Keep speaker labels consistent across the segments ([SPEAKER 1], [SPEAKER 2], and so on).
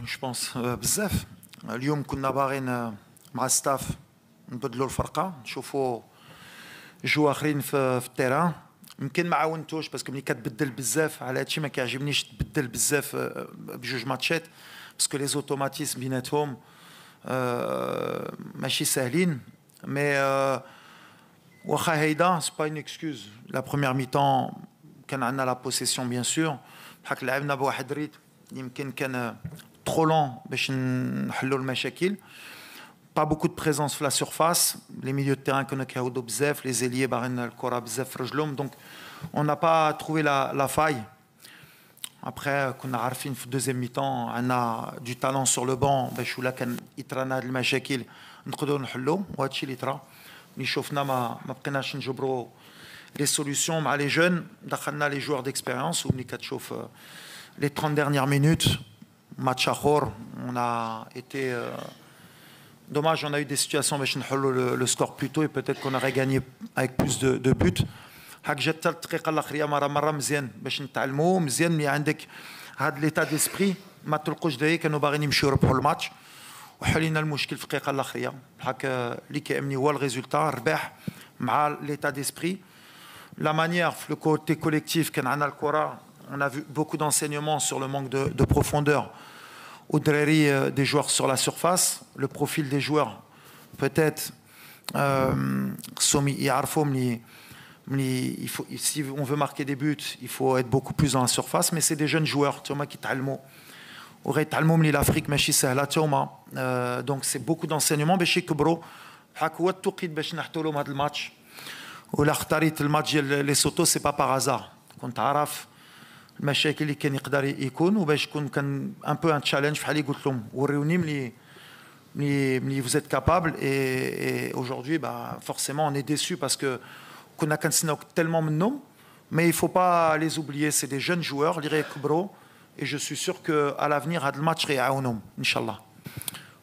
[SPEAKER 1] je pense بزاف. اليوم كنا باغيين مع الستاف نبدلوا الفرقه نشوفوا جو اخرين في التيران. يمكن ما عاونتوش باسكو ملي كتبدل بزاف على هادشي ما كيعجبنيش تبدل بزاف بجوج ماتشات باسكو لي زوتوماتيزم بيناتهم ماشي ساهلين. مي واخا هيدا سي با اون اكسكوز. لا بروميير ميتون كان عندنا لا بوسيسيون بيان سور بحال لعبنا بواحد ريت يمكن كان trop lent باش نحلوا المشاكل. Pas beaucoup de présence sur la surface. Les milieux de terrain كانوا كيعاودوا بزاف, les ailiers باغيين الكره بزاف في رجلهم. Donc on n'a pas trouvé la faille. Après كنا عارفين في الدوزيام ميتون عندنا du talent sur le banc باش ولا كان يطرانا هاد المشاكل نقدروا نحلوا, وهادشي اللي طرا. ملي شفنا ما بقيناش نجبروا les solutions مع les jeunes, دخلنا les joueurs d'expérience. وملي كتشوف les 30 dernières minutes match اخر on a été dommage, on a eu des situations باش نحلوا le score plus tôt et peut-être qu'on aurait gagné avec plus de buts. هاك جات الدقيقه الاخريه مره مزيان باش نتعلموا مزيان ملي عندك هذا ليتا ديسبري ما تلقوش داي كانوا باغيين يمشيو يربحوا الماتش وحلينا المشكل في الدقيقه الاخريه. هاك اللي كيهمني هو الريزولتا الربح مع ليتا ديسبري. لا مانيير في لو كوتي كوليكتيف كان عندنا الكره. On a vu beaucoup d'enseignements sur le manque de profondeur au derrière des joueurs sur la surface. Le profil des joueurs, peut-être, si on veut marquer des buts, il faut être beaucoup plus dans la surface. Mais c'est des jeunes joueurs, qui t'allemand. L'Afrique, donc c'est beaucoup d'enseignements. Le match Lesotho, c'est pas par hasard. المشاكل اللي كان يقدر يكون وباش يكون كان ان بو ان تشالنج بحال اللي قلت لهم وريوني ملي vous êtes capable et aujourd'hui forcément on est déçu parce que كنا كنتسناو tellement منهم. Mais il faut pas les oublier, c'est des jeunes joueurs اللي غيكبروا et je suis sûr que à l'avenir هذا الماتش غيعاونهم ان شاء الله.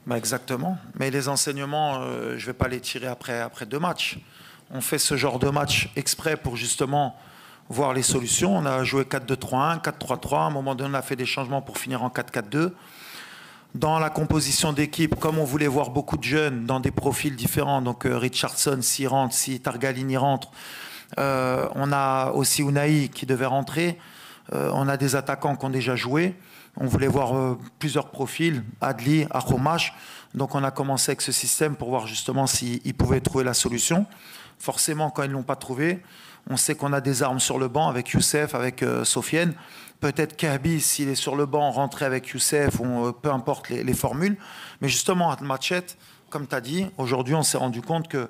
[SPEAKER 1] Exactement, mais les enseignements je vais pas les tirer après deux matchs. On fait ce genre de match exprès pour justement voir les solutions. On a joué 4-2-3-1, 4-3-3. À un moment donné, on a fait des changements pour finir en 4-4-2. Dans la composition d'équipe, comme on voulait voir beaucoup de jeunes dans des profils différents, donc Richardson, s'il rentre, si Targalini rentre, on a aussi Unai qui devait rentrer. On a des attaquants qui ont déjà joué. On voulait voir plusieurs profils, Adli, Akhomash. Donc on a commencé avec ce système pour voir justement s'ils pouvaient trouver la solution. Forcément, quand ils ne l'ont pas trouvé, on sait qu'on a des armes sur le banc avec Youssef, avec Sofiane. Peut-être Kahbi, s'il est sur le banc, rentrer avec Youssef, peu importe les formules. Mais justement, à Matchette, comme tu as dit, aujourd'hui, on s'est rendu compte que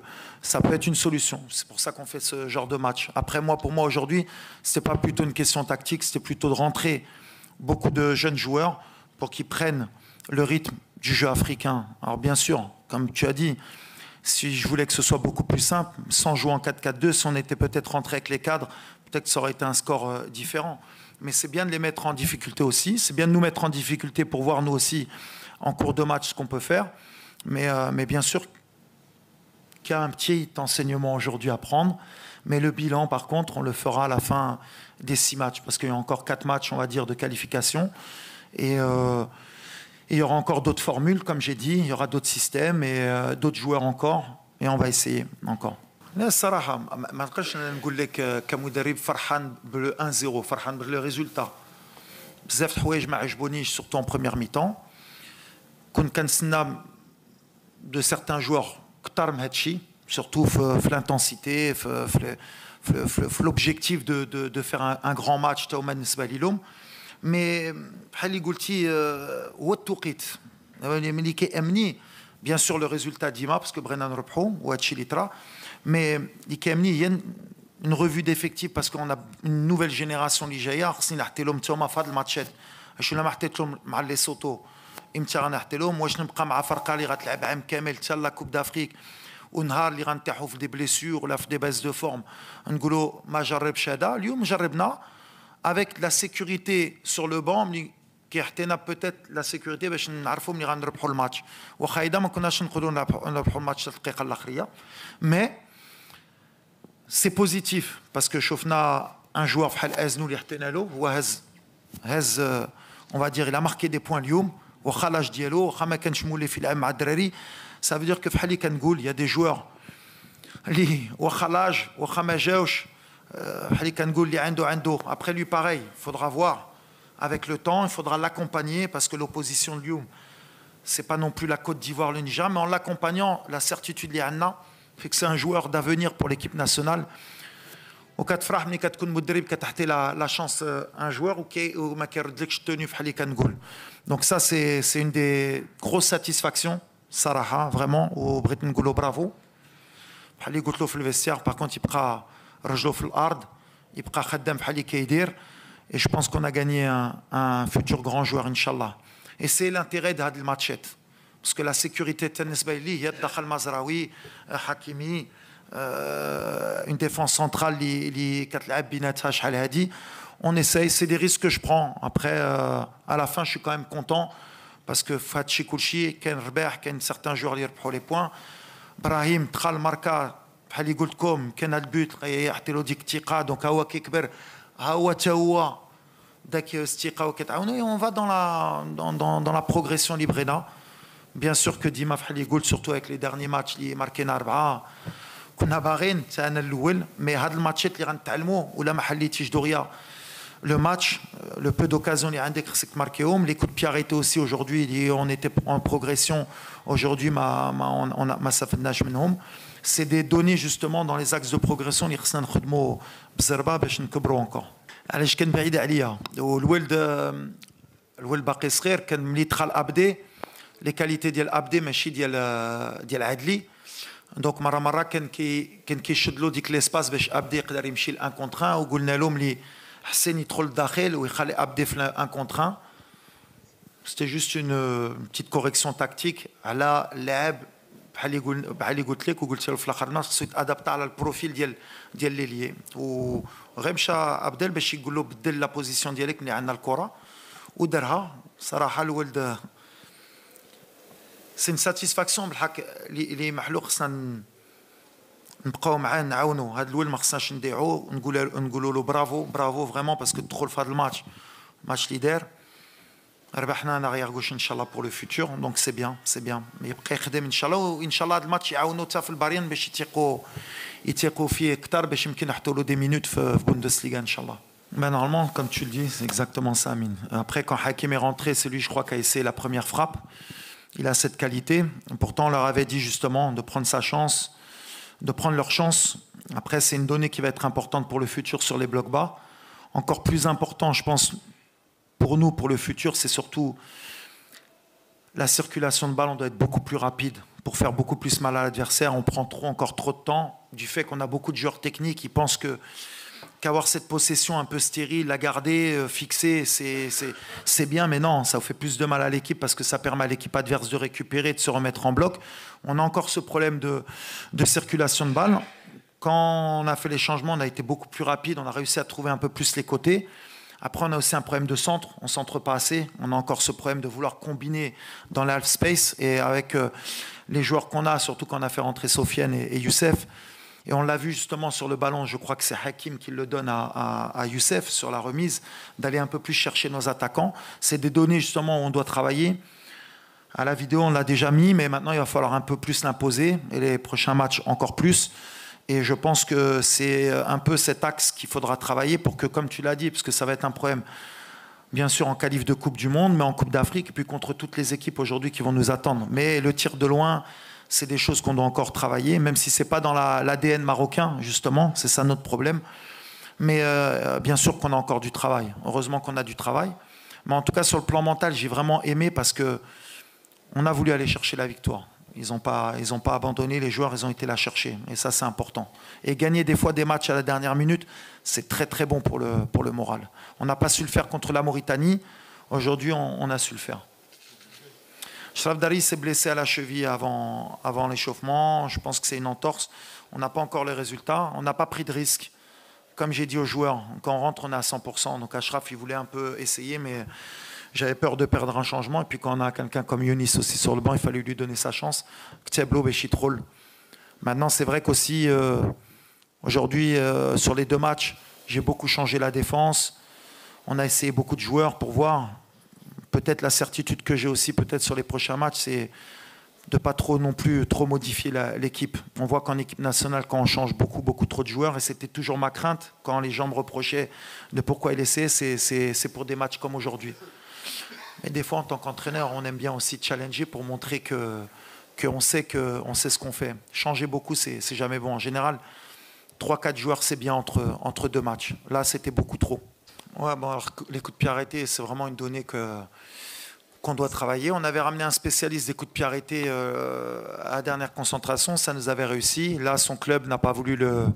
[SPEAKER 1] ça peut être une solution. C'est pour ça qu'on fait ce genre de match. Après, pour moi, aujourd'hui, ce n'était pas plutôt une question tactique, c'était plutôt de rentrer beaucoup de jeunes joueurs pour qu'ils prennent le rythme du jeu africain. Alors bien sûr, comme tu as dit, si je voulais que ce soit beaucoup plus simple, sans jouer en 4-4-2, si on était peut-être rentré avec les cadres, peut-être que ça aurait été un score différent. Mais c'est bien de les mettre en difficulté aussi. C'est bien de nous mettre en difficulté pour voir nous aussi, en cours de match, ce qu'on peut faire. Mais bien sûr qu'il y a un petit enseignement aujourd'hui à prendre. Mais le bilan, par contre, on le fera à la fin des 6 matchs. Parce qu'il y a encore 4 matchs, on va dire, de qualification. Et il y aura encore d'autres formules, comme j'ai dit, il y aura d'autres systèmes et d'autres joueurs encore, et on va essayer encore. لا الصراحة ما نقدرش نقول لك كمدرب فرحان بلو 1-0 فرحان بالريزولتا. بزاف الحوايج ما عجبونيش سورتو ان بروميير ميتون. كنت كنتسنى دو سيغتان جوار كثر من هادشي سورتو في الانتنسيتي في l'objectif de faire un grand match تا هما بالنسبة ليهم. مي بحال اللي قلتي هو التوقيت ملي كيامني بيان سور لو ريزولتا ديما باسكو بغينا نربحوا وهادشي اللي طرا. مي اللي كيامني هي une revue d'effectifs parce qu'on a une nouvelle génération اللي جايه خصني نحطي لهم تما في هاد الماتشات. واش الا ما حطيت لهم مع لي سوتو امتى غنحطي لهم؟ واش نبقى مع فرقه اللي غتلعب عام كامل حتى لا كوب دافريك ونهار اللي غنطيحوا في دي بليسيور ولا في دي باز دو فورم نقولوا ما جربش هذا؟ اليوم جربنا avec la sécurité sur le banc qui a peut-être la sécurité باش نعرفوا ملي غنربحوا الماتش. واخا هيدا ما كناش نقدروا نربحوا الماتش الدقيقه الاخريه. Mais c'est positif parce que شفنا un joueur بحال ازنو اللي حطينا له هو هز on va dire il a marqué des points اليوم واخا لاج ديالو واخا ما كانش مولي في لعب مع الدراري. Ça veut dire que بحال اللي كنقول il y a des joueurs اللي واخا لاج واخا ما جاوش بحال اللي كنقول اللي عنده après lui pareil, il faudra voir avec le temps, il faudra l'accompagner parce que l'opposition de Lyoum c'est pas non plus la Côte d'Ivoire, le Niger, mais en l'accompagnant, la certitude اللي عندنا fait que c'est un joueur d'avenir pour l'équipe nationale. وكتفرح ملي كتكون مدرب كتعطي لا شانس ان جوار وما كيردلكش التوني بحال اللي كنقول. دونك سا سي اون دي غروس ساتيسفاكسيون صراحه فريمون وبغيت نقولوا برافو. بحال اللي قلت له في الفيستيار باغ كونت يبقى رجلو في الارض يبقى خدام بحال اللي كيدير. Et je pense qu'on a gagné un futur grand joueur inchallah. Et c'est l'intérêt de هاد الماتشات parce que la sécurité بالنسبه لي هي دخل مزراوي حكيمي une défense centrale اللي كتلعب بيناتها شحال هادي. On essaye, c'est des risques que je prends. Après, à la fin, je suis quand même content parce que Fatchi Koulchi, Ken Rbeah, Ken certains joueurs qui reprennent les points. Brahim, Tral Marka, بحال اللي قلت لكم كان البوت يعطي له ديك الثقه دونك هو كيكبر هو تا هو داك الثقه وكتعاونوا. Et on va dans la progression Librena. Bien sûr que Dima بحال اللي قلت surtout avec les derniers matchs اللي ماركينا 4 كنا باغيين حتى انا الاول مي هاد الماتشات اللي غنتعلموا ولا ما حليتيش دغيا le match le peu d'occasions اللي عندك خصك تماركيهم. Les coups de pied arrêtés aussi aujourd'hui on était en progression aujourd'hui ما استفدناش منهم. C'est des données justement dans les axes de progression اللي خصنا نخدموا بزربه باش نكبروا encore. علاش كان بعيد عليا والولد باقي صغير كان ملي دخل ابدي لي كاليتي ديال ابدي ماشي ديال عدلي. دونك مره كان كيشد له ديك ليسباس باش ابدي يقدر يمشي ل1 كونتر 1 وقلنا له ملي حسين يدخل للداخل ويخلي ابدي في 1 كونتر 1. C'était juste une petite correction tactique على اللاعب بحال اللي قلت لك وقلت له في الاخر الناس خصو يتادابتا على البروفيل ديال ليلي. وغير مشى ابدل باش يقول له بدل لا بوزيسيون ديالك ملي عندنا الكره ودارها. صراحه الولد سي ساتيسفاكسيون بالحق اللي محلوق. خصنا نبقاو معاه نعاونوا هذا الولد ما خصناش نضيعوه نقولوا له برافو فريمون باسكو تدخل في هذا الماتش اللي دار ربحنا انا غير غوش ان شاء الله بور لو فيتور. دونك سي بيان يبقى يخدم ان شاء الله وان شاء الله هذا الماتش يعاونوا حتى في الباريان باش يتيقوا فيه اكثر باش يمكن نحطوا له دي مينوت في بوندسليغا ان شاء الله. Ben normalement, comme tu le dis, c'est exactement ça, Amine. Après, quand Hakim est rentré, c'est lui, je crois, qui a essayé la première frappe. Il a cette qualité. Pourtant, on leur avait dit justement de prendre sa chance, de prendre leur chance. Après, c'est une donnée qui va être importante pour le futur sur les blocs bas. Encore plus important, je pense, pour nous, pour le futur, c'est surtout la circulation de balle. On doit être beaucoup plus rapide pour faire beaucoup plus mal à l'adversaire. On prend encore trop de temps du fait qu'on a beaucoup de joueurs techniques qui pensent qu'avoir cette possession un peu stérile, la garder, fixer, c'est bien, mais non, ça fait plus de mal à l'équipe parce que ça permet à l'équipe adverse de récupérer, de se remettre en bloc. On a encore ce problème de circulation de balle. Quand on a fait les changements, on a été beaucoup plus rapide, on a réussi à trouver un peu plus les côtés. Après, on a aussi un problème de centre, on ne centre pas assez. On a encore ce problème de vouloir combiner dans l'half space et avec les joueurs qu'on a, surtout quand on a fait rentrer Sofiane et Youssef. Et on l'a vu justement sur le ballon, je crois que c'est Hakim qui le donne à Youssef sur la remise, d'aller un peu plus chercher nos attaquants. C'est des données justement où on doit travailler. À la vidéo, on l'a déjà mis, mais maintenant il va falloir un peu plus l'imposer et les prochains matchs encore plus. Et je pense que c'est un peu cet axe qu'il faudra travailler pour que, comme tu l'as dit, parce que ça va être un problème, bien sûr, en qualif de Coupe du Monde, mais en Coupe d'Afrique, et puis contre toutes les équipes aujourd'hui qui vont nous attendre. Mais le tir de loin, c'est des choses qu'on doit encore travailler, même si ce n'est pas dans l'ADN marocain, justement, c'est ça notre problème. Mais bien sûr qu'on a encore du travail. Heureusement qu'on a du travail. Mais en tout cas, sur le plan mental, j'ai vraiment aimé parce qu'on a voulu aller chercher la victoire. Ils n'ont pas abandonné, les joueurs, ils ont été la chercher. Et ça, c'est important. Et gagner des fois des matchs à la dernière minute, c'est très très bon pour le moral. On n'a pas su le faire contre la Mauritanie. Aujourd'hui, on a su le faire. Shraf Dari s'est blessé à la cheville avant l'échauffement. Je pense que c'est une entorse. On n'a pas encore les résultats. On n'a pas pris de risque. Comme j'ai dit aux joueurs, quand on rentre, on est à 100%. Donc Ashraf, il voulait un peu essayer, mais j'avais peur de perdre un changement. Et puis quand on a quelqu'un comme Younis aussi sur le banc, il fallait lui donner sa chance. Maintenant, c'est vrai qu'aussi, aujourd'hui, sur les 2 matchs, j'ai beaucoup changé la défense. On a essayé beaucoup de joueurs pour voir. peut-être la certitude que j'ai aussi peut-être sur les prochains matchs, c'est de pas trop non plus trop modifier l'équipe. On voit qu'en équipe nationale, quand on change beaucoup trop de joueurs, et c'était toujours ma crainte quand les gens me reprochaient de pourquoi il essaie, c'est pour des matchs comme aujourd'hui. Mais des fois, en tant qu'entraîneur, on aime bien aussi challenger pour montrer qu'on sait ce qu'on fait. Changer beaucoup, c'est jamais bon. En général, 3-4 joueurs, c'est bien entre deux matchs. Là, c'était beaucoup trop. Ouais, bon, alors, les coups de pied arrêtés, c'est vraiment une donnée qu'on doit travailler. On avait ramené un spécialiste des coups de pied arrêtés à la dernière concentration, ça nous avait réussi. Là, son club n'a pas voulu le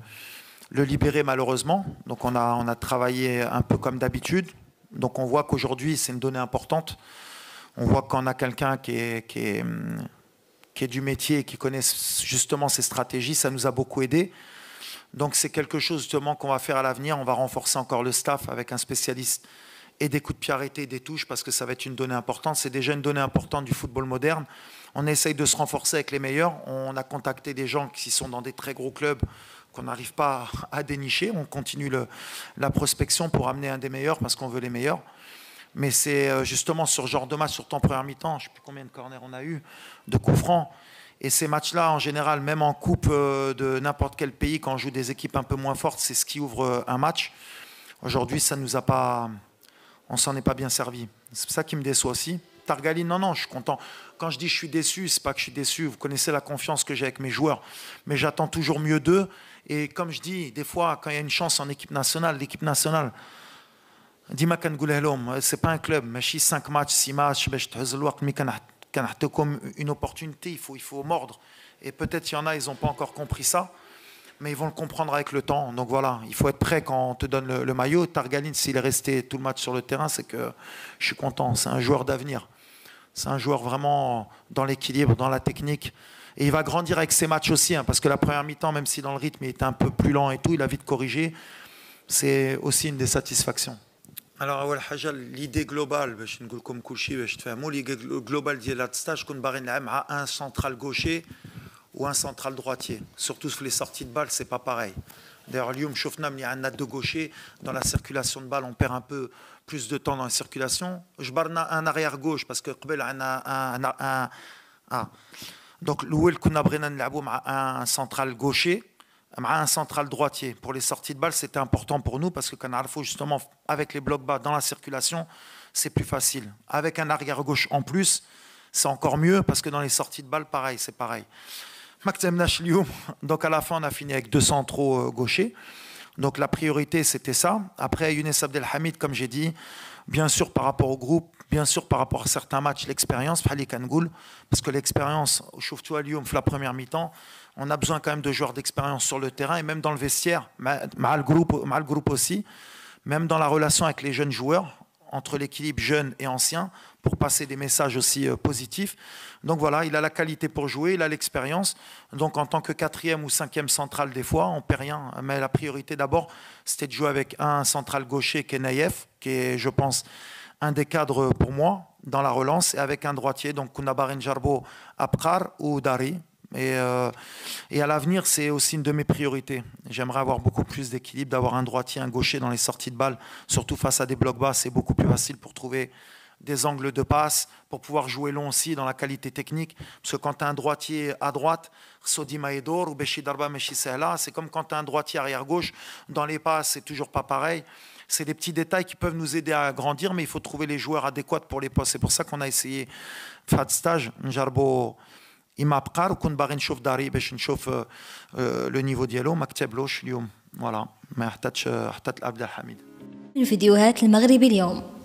[SPEAKER 1] libérer malheureusement. Donc on a travaillé un peu comme d'habitude. Donc on voit qu'aujourd'hui, c'est une donnée importante. On voit qu'on a quelqu'un qui est du métier et qui connaît justement ces stratégies. Ça nous a beaucoup aidé. Donc c'est quelque chose justement qu'on va faire à l'avenir. On va renforcer encore le staff avec un spécialiste et des coups de pied arrêtés et des touches parce que ça va être une donnée importante. C'est déjà une donnée importante du football moderne. On essaye de se renforcer avec les meilleurs. On a contacté des gens qui sont dans des très gros clubs qu'on n'arrive pas à dénicher. On continue la prospection pour amener un des meilleurs parce qu'on veut les meilleurs. Mais c'est justement sur ce genre de match, surtout en première mi-temps, je ne sais plus combien de corners on a eu, de coups francs. Et ces matchs-là, en général, même en coupe de n'importe quel pays, quand on joue des équipes un peu moins fortes, c'est ce qui ouvre un match. Aujourd'hui, ça nous a pas... On s'en est pas bien servi. C'est ça qui me déçoit aussi. Targaline, non, je suis content. Quand je dis je suis déçu, c'est pas que je suis déçu. Vous connaissez la confiance que j'ai avec mes joueurs. Mais j'attends toujours mieux d'eux. Et comme je dis, des fois, quand il y a une chance en équipe nationale, l'équipe nationale, dis-moi c'est pas un club. Mais 5 matchs, 6 matchs, comme une opportunité, il faut mordre. Et peut-être il y en a, ils n'ont pas encore compris ça. Mais ils vont le comprendre avec le temps. Donc voilà, il faut être prêt quand on te donne le maillot. Targaline, s'il est resté tout le match sur le terrain, c'est que je suis content. C'est un joueur d'avenir. C'est un joueur vraiment dans l'équilibre, dans la technique. Et il va grandir avec ses matchs aussi, hein, parce que la première mi-temps, même si dans le rythme il était un peu plus lent et tout, il a vite corrigé. C'est aussi une des satisfactions. Alors, l'idée globale, l'idée globale de la stage, qu'on a un central gaucher ou un central droitier. Surtout sur les sorties de balles, c'est pas pareil. D'ailleurs, Lyon, Chofnam, il y a un deux gaucher. Dans la circulation de balles, on perd un peu plus de temps dans la circulation. Je barre un arrière gauche parce que donc l'ouel qu'on a un central gaucher, un central droitier. Pour les sorties de balles, c'était important pour nous parce que quand on a justement avec les blocs bas dans la circulation, c'est plus facile. Avec un arrière gauche en plus, c'est encore mieux parce que dans les sorties de balles, pareil, c'est pareil. Donc à la fin, on a fini avec 2 centraux gauchers. Donc la priorité, c'était ça. Après, Younes Abdelhamid, comme j'ai dit, bien sûr par rapport au groupe, bien sûr par rapport à certains matchs, l'expérience, parce que l'expérience, au Lyon, la première mi-temps, on a besoin quand même de joueurs d'expérience sur le terrain et même dans le vestiaire, mal le groupe aussi, même dans la relation avec les jeunes joueurs, entre l'équilibre jeune et ancien, pour passer des messages aussi positifs. Donc voilà, il a la qualité pour jouer, il a l'expérience. Donc en tant que 4e ou 5e central, des fois, on ne perd rien. Mais la priorité d'abord, c'était de jouer avec un central gaucher qui est Naïef, qui est, je pense, un des cadres pour moi dans la relance, et avec un droitier, donc Kounabar Njarbo, Abkar ou Dari. Et à l'avenir, c'est aussi une de mes priorités. J'aimerais avoir beaucoup plus d'équilibre, d'avoir un droitier, un gaucher dans les sorties de balles, surtout face à des blocs bas, c'est beaucoup plus facile pour trouver des angles de passe, pour pouvoir jouer long aussi dans la qualité technique. Parce que quand tu as un droitier à droite, Sodi Maedor ou Beshi Darba Meshi Sehla, c'est comme quand tu as un droitier arrière-gauche, dans les passes, c'est toujours pas pareil. C'est des petits détails qui peuvent nous aider à grandir, mais il faut trouver les joueurs adéquats pour les postes. C'est pour ça qu'on a essayé de faire de stage, Njarbo إما أبقار وكون باغي نشوف داري باش نشوف لو نيفو ديالو ما كتبلوش اليوم فوالا ما حتى عبد الحميد.
[SPEAKER 2] الفيديوهات المغربي اليوم.